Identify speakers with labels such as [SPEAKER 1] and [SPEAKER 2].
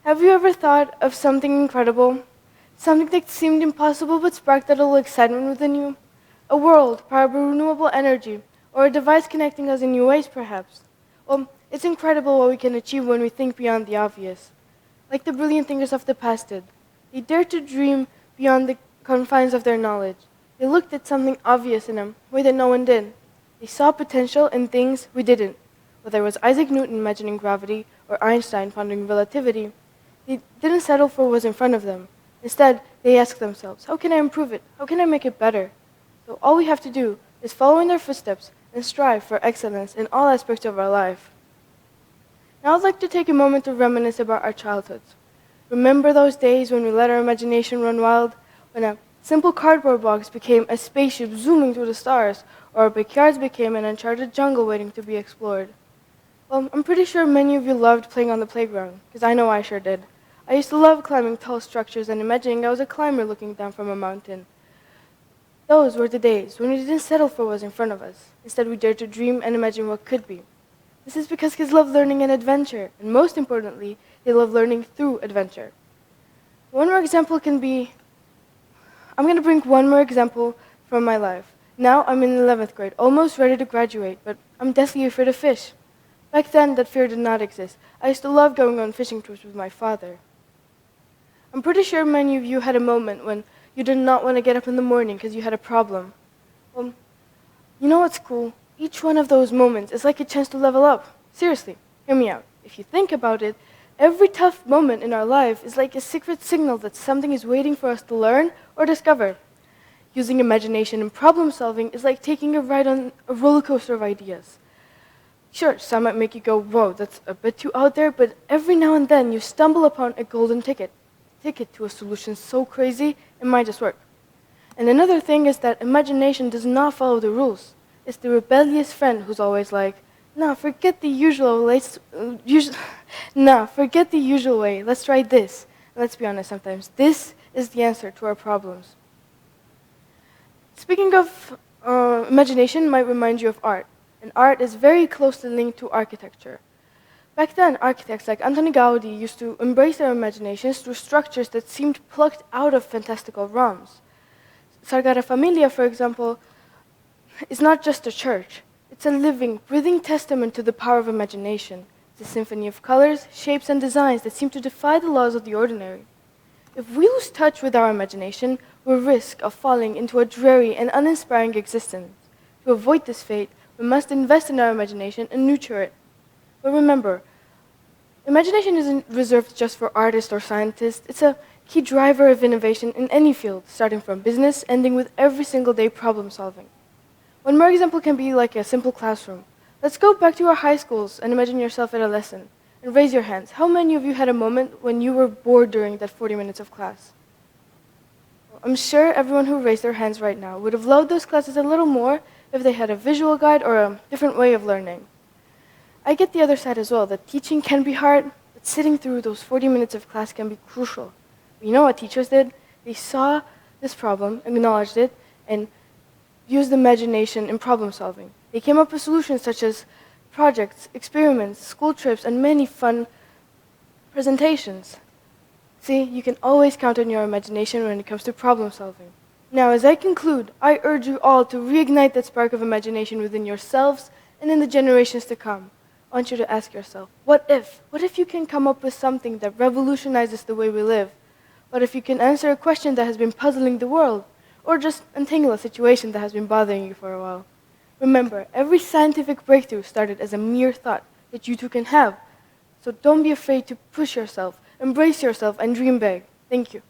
[SPEAKER 1] Have you ever thought of something incredible? Something that seemed impossible but sparked a little excitement within you? A world powered by renewable energy, or a device connecting us in new ways, perhaps? Well, it's incredible what we can achieve when we think beyond the obvious. Like the brilliant thinkers of the past did. They dared to dream beyond the confines of their knowledge. They looked at something obvious in them, a way that no one did. They saw potential in things we didn't. Whether it was Isaac Newton imagining gravity or Einstein pondering relativity, they didn't settle for what was in front of them. Instead, they asked themselves, how can I improve it? How can I make it better? So all we have to do is follow in their footsteps and strive for excellence in all aspects of our life. Now I'd like to take a moment to reminisce about our childhoods. Remember those days when we let our imagination run wild? When a simple cardboard box became a spaceship zooming through the stars, or our backyards became an uncharted jungle waiting to be explored. Well, I'm pretty sure many of you loved playing on the playground, because I know I sure did. I used to love climbing tall structures and imagining I was a climber looking down from a mountain. Those were the days when we didn't settle for what was in front of us. Instead, we dared to dream and imagine what could be. This is because kids love learning and adventure, and most importantly, they love learning through adventure. One more example can be, I'm going to bring one more example from my life. Now I'm in 11th grade, almost ready to graduate, but I'm deathly afraid of fish. Back then, that fear did not exist. I used to love going on fishing trips with my father. I'm pretty sure many of you had a moment when you did not want to get up in the morning because you had a problem. Well, you know what's cool? Each one of those moments is like a chance to level up. Seriously, hear me out. If you think about it, every tough moment in our life is like a secret signal that something is waiting for us to learn or discover. Using imagination and problem solving is like taking a ride on a roller coaster of ideas. Sure, some might make you go, whoa, that's a bit too out there, but every now and then you stumble upon a golden ticket to a solution so crazy it might just work. And another thing is that imagination does not follow the rules. It's the rebellious friend who's always like, no, forget the usual way. Forget the usual way. Let's try this. And let's be honest, sometimes this is the answer to our problems. Speaking of imagination, might remind you of art. And art is very closely linked to architecture. Back then, architects like Antoni Gaudi used to embrace their imaginations through structures that seemed plucked out of fantastical realms. Sagrada Familia, for example, is not just a church. It's a living, breathing testament to the power of imagination. It's a symphony of colors, shapes, and designs that seem to defy the laws of the ordinary. If we lose touch with our imagination, we risk of falling into a dreary and uninspiring existence. To avoid this fate, we must invest in our imagination and nurture it. But remember, imagination isn't reserved just for artists or scientists. It's a key driver of innovation in any field, starting from business, ending with every single day problem solving. One more example can be like a simple classroom. Let's go back to our high schools and imagine yourself at a lesson. And raise your hands. How many of you had a moment when you were bored during that 40 minutes of class? I'm sure everyone who raised their hands right now would have loved those classes a little more if they had a visual guide or a different way of learning. I get the other side as well, that teaching can be hard, but sitting through those 40 minutes of class can be crucial. You know what teachers did? They saw this problem, acknowledged it, and used imagination in problem solving. They came up with solutions such as projects, experiments, school trips, and many fun presentations. See, you can always count on your imagination when it comes to problem solving. Now, as I conclude, I urge you all to reignite that spark of imagination within yourselves and in the generations to come. I want you to ask yourself, what if? What if you can come up with something that revolutionizes the way we live? What if you can answer a question that has been puzzling the world? Or just untangle a situation that has been bothering you for a while? Remember, every scientific breakthrough started as a mere thought that you too can have. So don't be afraid to push yourself, embrace yourself, and dream big. Thank you.